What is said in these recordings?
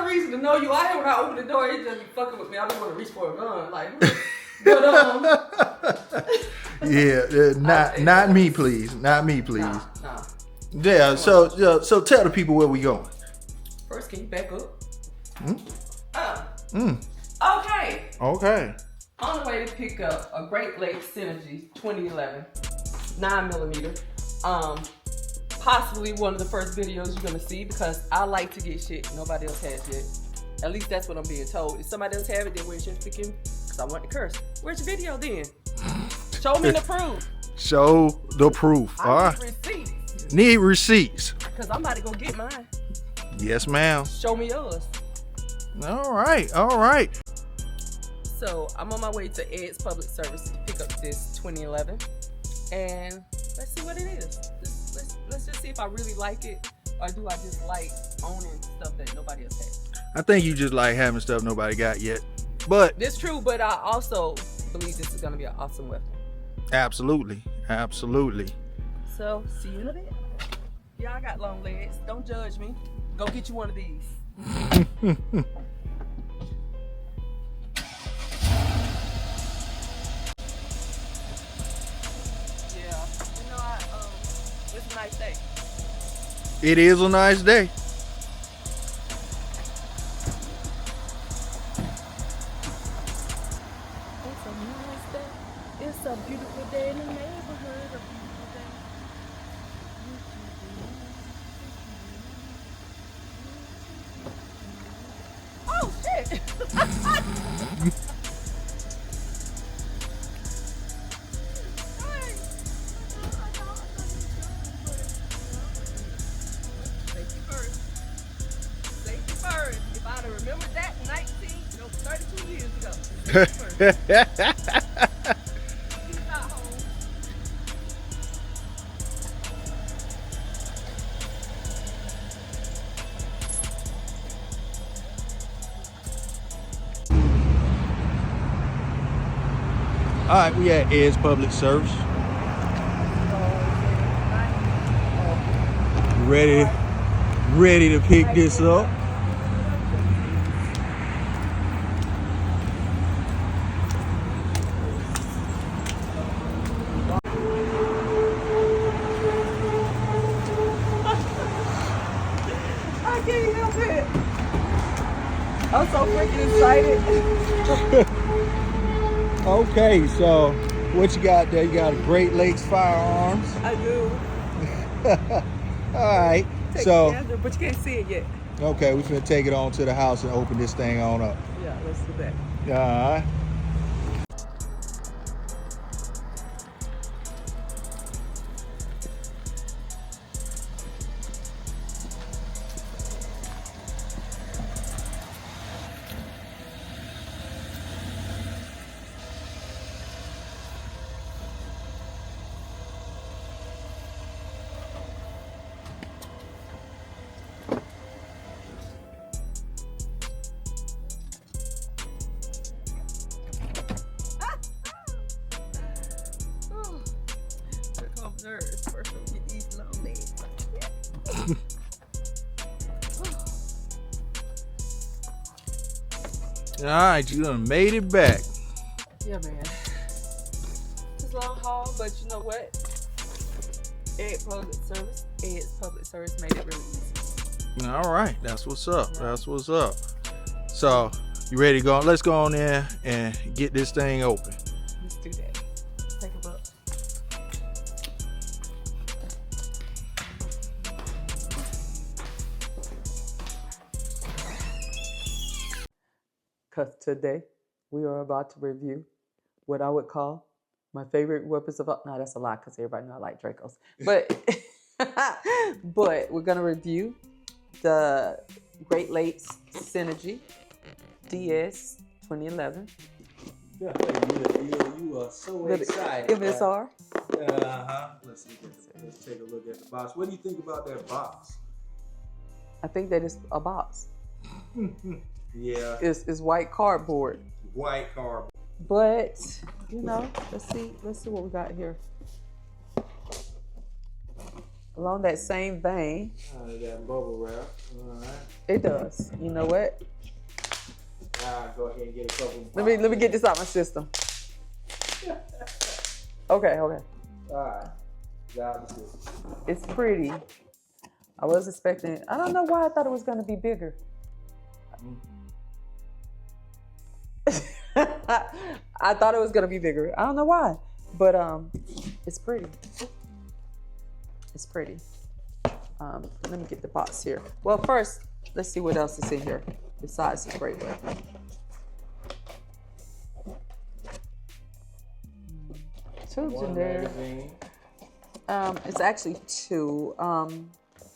reason to know you out here when I open the door. He just be fucking with me. I just want to reach for a gun. Like, but yeah, not me, please. Not me, please. Nah. Yeah. So tell the people where we going. First, can you back up? Okay. Okay. On the way to pick up a Great Lake Synergy 2011 9mm. Possibly one of the first videos you're gonna see because I like to get shit nobody else has yet. At least that's what I'm being told. If somebody else have it, then we're just picking. Cause I want to curse. Where's your video then? Show me the proof. Show the proof. All right. Receipts. Need receipts. Cause I'm about to go get mine. Yes, ma'am. Show me yours. All right. So I'm on my way to Ed's Public Service to pick up this 2011, and let's see what it is. Let's just see if I really like it, or do I just like owning stuff that nobody else has. I think you just like having stuff nobody got yet, but it's true. But I also believe this is gonna be an awesome weapon. Absolutely. So see you in a bit. Yeah, I got long legs. Don't judge me. Go get you one of these. It's a nice day. It is a nice day. It's a nice day. It's a beautiful day in the neighborhood. A beautiful day. Oh shit! Remember that 32 years ago. He's not home. All right, we at Ed's Public Service. Ready to pick this up. I can't help it. I'm so freaking excited. Okay, so what you got there? You got a Great Lakes Firearms. I do. All right. Take So, it together, but you can't see it yet. okay, we're gonna take it on to the house and open this thing on up. Yeah, let's do that. All right. Nerves. First, I'll get these long legs. All right, you done made it back. Yeah, man. It's a long haul, but you know what? Ed's Public Service made it really easy. All right, that's what's up. That's what's up. So, you ready to go? Let's go on there and get this thing open. Let's do that. Take a look. Because today we are about to review what I would call my favorite weapons of all. No, that's a lie because everybody knows I like Dracos. But but we're gonna review the Great Lakes Synergy DS 2011. Yeah, you are so excited. MSR. Let's take a look at the box. What do you think about that box? I think that is a box. Yeah. It's white cardboard. White cardboard. But you know, let's see what we got here. along that same vein. They got bubble wrap. All right. It does. You know what? Go ahead and get a couple. Let me get this out my system. Okay. All right. Got this. It's pretty. I was expecting. I don't know why I thought it was gonna be bigger. I thought it was gonna be bigger. I don't know why, but it's pretty. It's pretty. Let me get the box here. Well, first, let's see what else is in here besides the Great Lake. Two generic. It's actually two.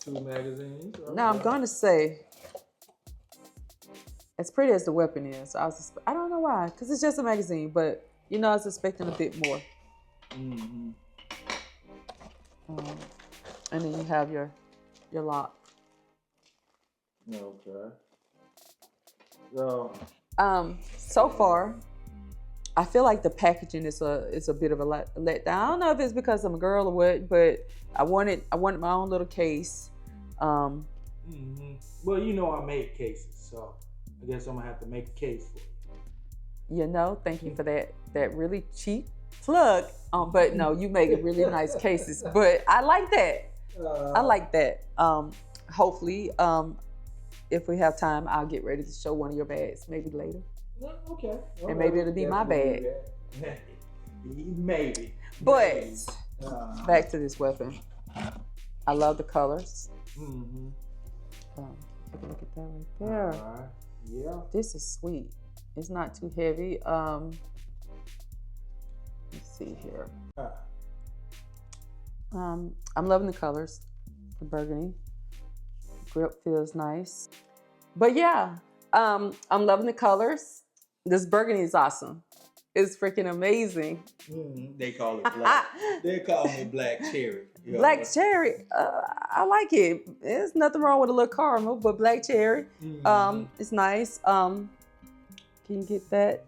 Two magazines. Okay. Now I'm gonna say, as pretty as the weapon is, I don't know why, because it's just a magazine, but you know, I was expecting a bit more. Mm-hmm. And then you have your lock. Okay. So. So far, I feel like the packaging is a bit of a letdown. I don't know if it's because I'm a girl or what, but I wanted my own little case. Well, you know I make cases, so I guess I'm gonna have to make a case for you. You know, thank you for that really cheap plug. But no, you make really nice cases. But I like that. I like that. Hopefully, if we have time, I'll get ready to show one of your bags maybe later. Okay. And maybe it'll be my bag. Maybe. But back to this weapon. I love the colors. Mm-hmm. Take a look at that right there. Right. Yeah. This is sweet. It's not too heavy. Let's see here. I'm loving the colors. The burgundy. Grip feels nice. But yeah, I'm loving the colors. This burgundy is awesome. It's freaking amazing. Mm-hmm. They call it black. They call it black cherry. Black cherry. I like it. There's nothing wrong with a little caramel, but black cherry. Mm-hmm. It's nice. Can you get that?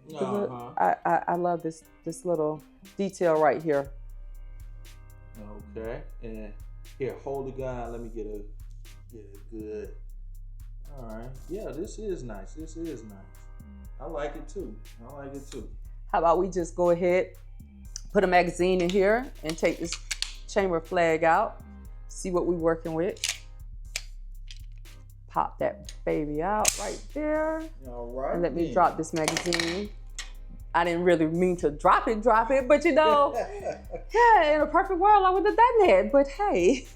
I love this little detail right here. Okay. And here, hold the gun. Let me get a good. All right. Yeah, this is nice. I like it too. How about we just go ahead, put a magazine in here and take this chamber flag out, see what we're working with. Pop that baby out right there. All right. And let me drop this magazine. I didn't really mean to drop it, but you know, yeah, in a perfect world, I would have done that, but hey.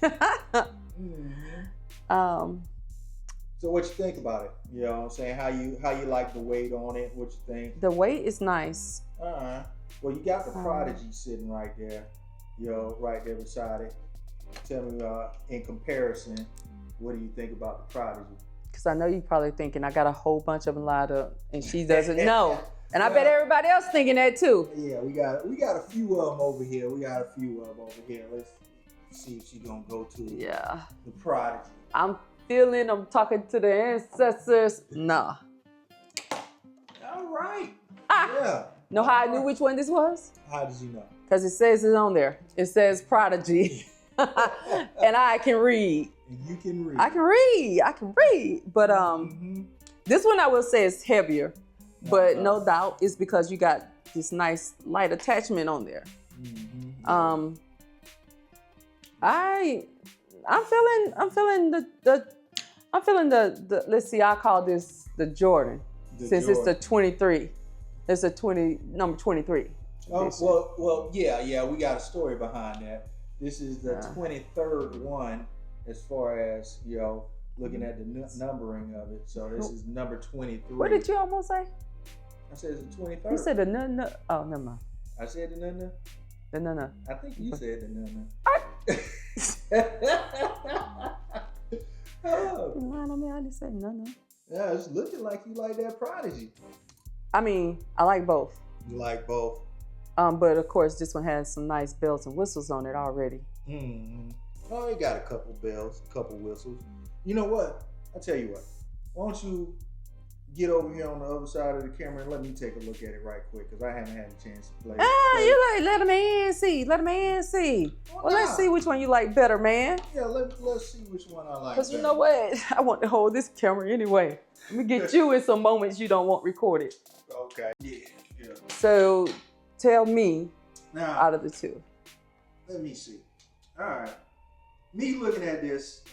So what you think about it? You know what I'm saying? How you like the weight on it? What you think? The weight is nice. Well, you got the Prodigy sitting right there, right there beside it. Tell me, in comparison, what do you think about the Prodigy? Because I know you're probably thinking I got a whole bunch of them lined up, and she doesn't know. And I bet everybody else thinking that too. Yeah, we got a few of them over here. Let's see if she's gonna go to the Prodigy. I'm talking to the ancestors. Nah. All right. Yeah. Know how I knew which one this was? How did you know? Because it says it on there. It says Prodigy. And I can read. And you can read. I can read. But this one I will say is heavier. But no doubt it's because you got this nice light attachment on there. I'm feeling the let's see, I call this the Jordan. Since it's the 23. It's a number 23. Oh, well, yeah, we got a story behind that. This is the 23rd one as far as, looking at the numbering of it. So this is number 23. What did you almost say? I said it's the 23rd. You said the no. Oh, never mind. I said the no. The no. I think you said the no. I didn't say no. Yeah, it's looking like you like that Prodigy. I mean, I like both. You like both? But of course, this one has some nice bells and whistles on it already. Oh, it got a couple bells, a couple whistles. You know what? I'll tell you what. Why don't you get over here on the other side of the camera and let me take a look at it right quick because I haven't had a chance to play. You like let a man see. Let a man see. Well, let's see which one you like better, man. Yeah, let's see which one I like. Because you know what? I want to hold this camera anyway. Let me get you in some moments you don't want recorded. Okay. Yeah. So tell me now, out of the two. Let me see. All right. Me looking at this,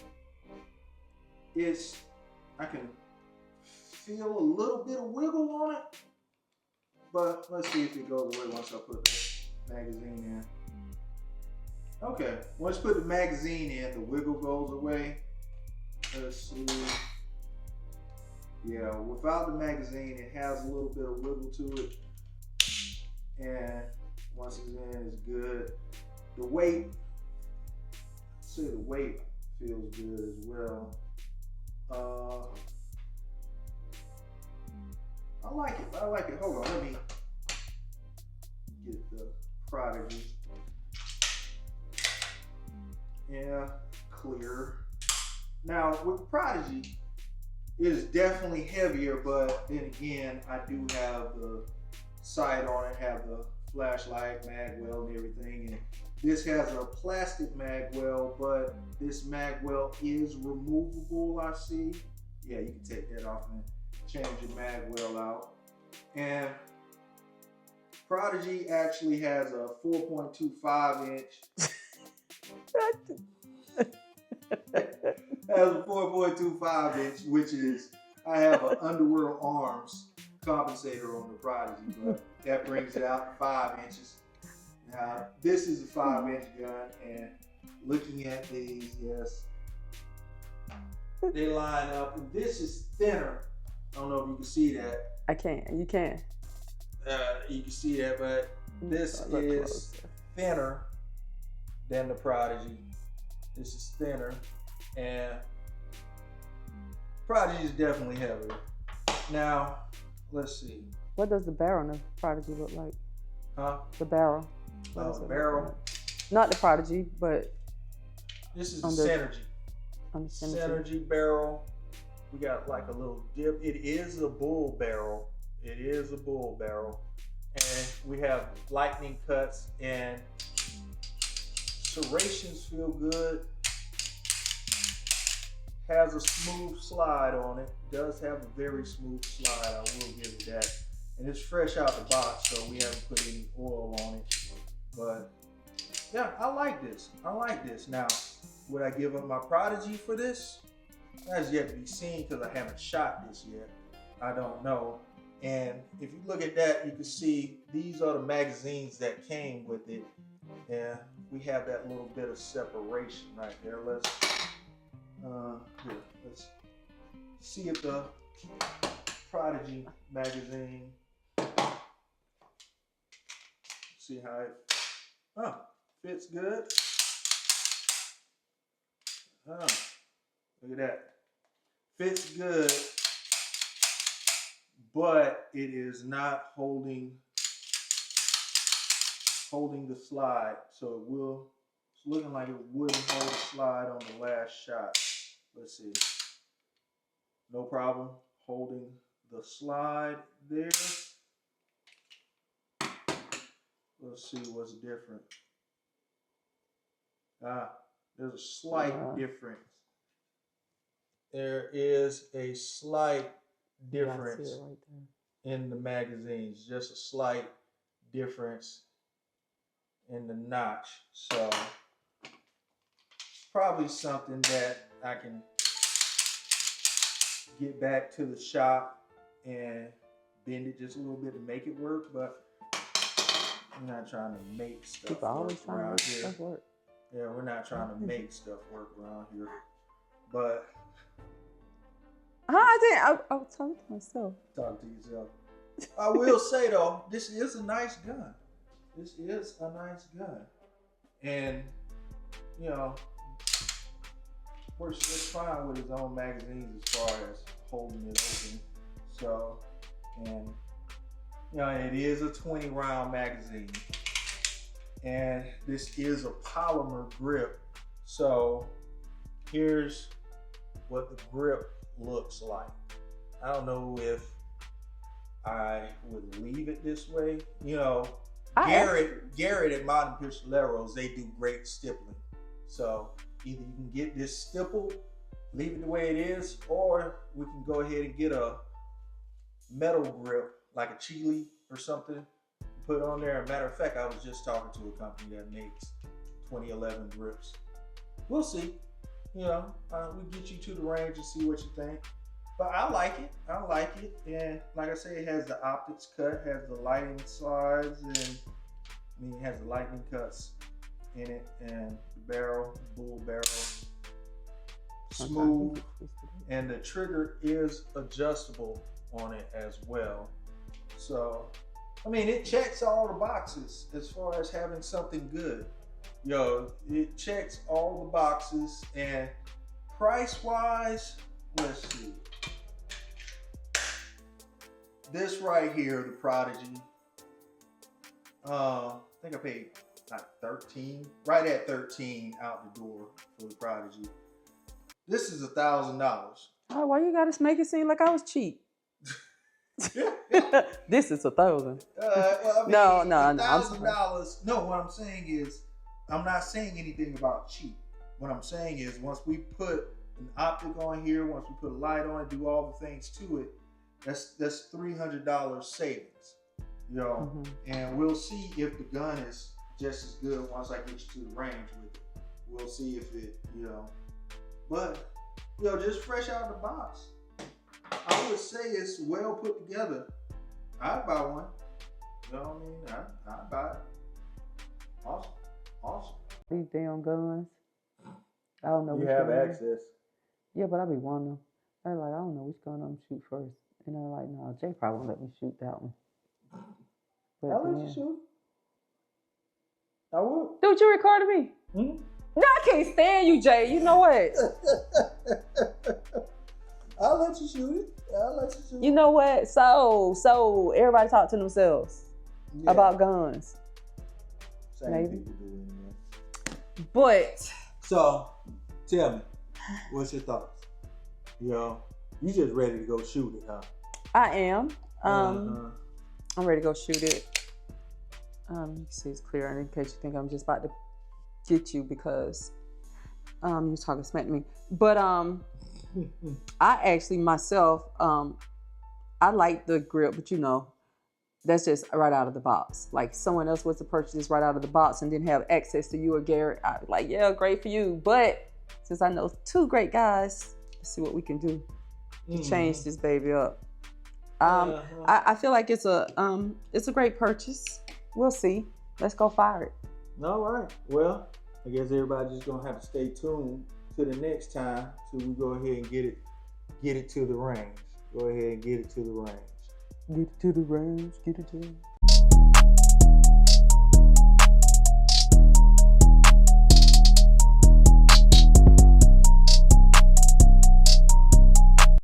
I can feel a little bit of wiggle on it, but let's see if it goes away once I put the magazine in. Okay, once you put the magazine in, the wiggle goes away. Let's see. Yeah, without the magazine, it has a little bit of wiggle to it. And once it's in, it's good. The weight, see, the weight feels good as well. I like it. Hold on, let me get the Prodigy. Yeah, clear. Now with Prodigy, it is definitely heavier, but then again, I do have the sight on it, have the flashlight, mag well, and everything. And this has a plastic mag well, but this mag well is removable, I see. Yeah, you can take that off and change your mag well out. And Prodigy actually has a 4.25 inch. Has a 4.25 inch, which is, I have an Underworld Arms compensator on the Prodigy, but that brings it out to 5 inches. Now, this is a 5-inch gun, and looking at these, yes, they line up. And this is thinner. I don't know if you can see that. I can't. You can. You can see that, but this is thinner than the Prodigy. This is thinner, and Prodigy is definitely heavier. Now, let's see. What does the barrel on the Prodigy look like? Huh? The barrel. The barrel. Not the Prodigy, but this is the Synergy. On the Synergy barrel. We got like a little dip. It is a bull barrel. It is a bull barrel. And we have lightning cuts, and serrations feel good. Has a smooth slide on it. Does have a very smooth slide, I will give it that. And it's fresh out the box, so we haven't put any oil on it. But yeah, I like this. I like this. Now, would I give up my Prodigy for this? That's yet to be seen because I haven't shot this yet. I don't know. And if you look at that, you can see these are the magazines that came with it. And we have that little bit of separation right there. Let's see if the Prodigy magazine, see how it fits good. Look at that. Fits good, but it is not holding the slide. So it's looking like it wouldn't hold the slide on the last shot. Let's see. No problem holding the slide there. Let's see what's different. There's a slight difference. There is a slight difference in the magazines. Just a slight difference in the notch. So probably something that I can get back to the shop and bend it just a little bit to make it work, but I'm not trying to make stuff work around here. Yeah, we're not trying to make stuff work around here. But I was talking to myself. Talk to yourself. I will say though, this is a nice gun. This is a nice gun. And you know, works just fine with his own magazines as far as holding it open. So, and you know, it is a 20 round magazine. And this is a polymer grip. So here's what the grip looks like. I don't know if I would leave it this way. You know, Garrett at Modern Pistoleros, they do great stippling. So either you can get this stippled, leave it the way it is, or we can go ahead and get a metal grip like a Chile or something, put on there. As a matter of fact, I was just talking to a company that makes 2011 grips. We'll see. You know, we get you to the range and see what you think. But I like it. I like it. And like I say, it has the optics cut, has the lighting slides, and it has the lightning cuts in it, and the barrel, bull barrel, smooth, and the trigger is adjustable on it as well. So, I mean, it checks all the boxes as far as having something good. Yo, it checks all the boxes, and price-wise, let's see. This right here, the Prodigy, I think I paid like 13, right at 13 out the door for the Prodigy. This is $1,000. Oh, why you gotta make it seem like I was cheap? This is $1,000. Well, I mean, no, $1,000. No, what I'm saying is, I'm not saying anything about cheap. What I'm saying is, once we put an optic on here, once we put a light on it, do all the things to it, that's $300 savings, you know. And we'll see if the gun is just as good once I get you to the range with it. We'll see if it, you know, but you know, just fresh out of the box, I would say it's well put together. I'd buy one. You know what I mean? I'd buy it. Awesome. These damn guns. I don't know. You have access. Yeah, but I be wanting them. I'm like, I don't know which gun I'm shoot first. And I'm like, no, Jay probably won't let me shoot that one. But I'll let you shoot. I would. Dude, you recorded me? Mm-hmm. No, I can't stand you, Jay. You know what? I'll let you shoot it. You know what? So everybody talk to themselves about guns. Same Maybe. people do anyway. But so, tell me, what's your thoughts? You know, you just ready to go shoot it, huh? I am. I'm ready to go shoot it. You can see it's clear, and in case you think I'm just about to get you because you're talking smack to me. But I actually myself, I like the grip, but you know, that's just right out of the box. Like someone else was to purchase this right out of the box and didn't have access to you or Garrett, I'd be like, yeah, great for you. But since I know two great guys, let's see what we can do to change this baby up. I feel like it's a great purchase. We'll see. Let's go fire it. All right. Well, I guess everybody's just gonna have to stay tuned to the next time till we go ahead and get it to the range. Go ahead and get it to the range. Get it to the range. Get it to the range.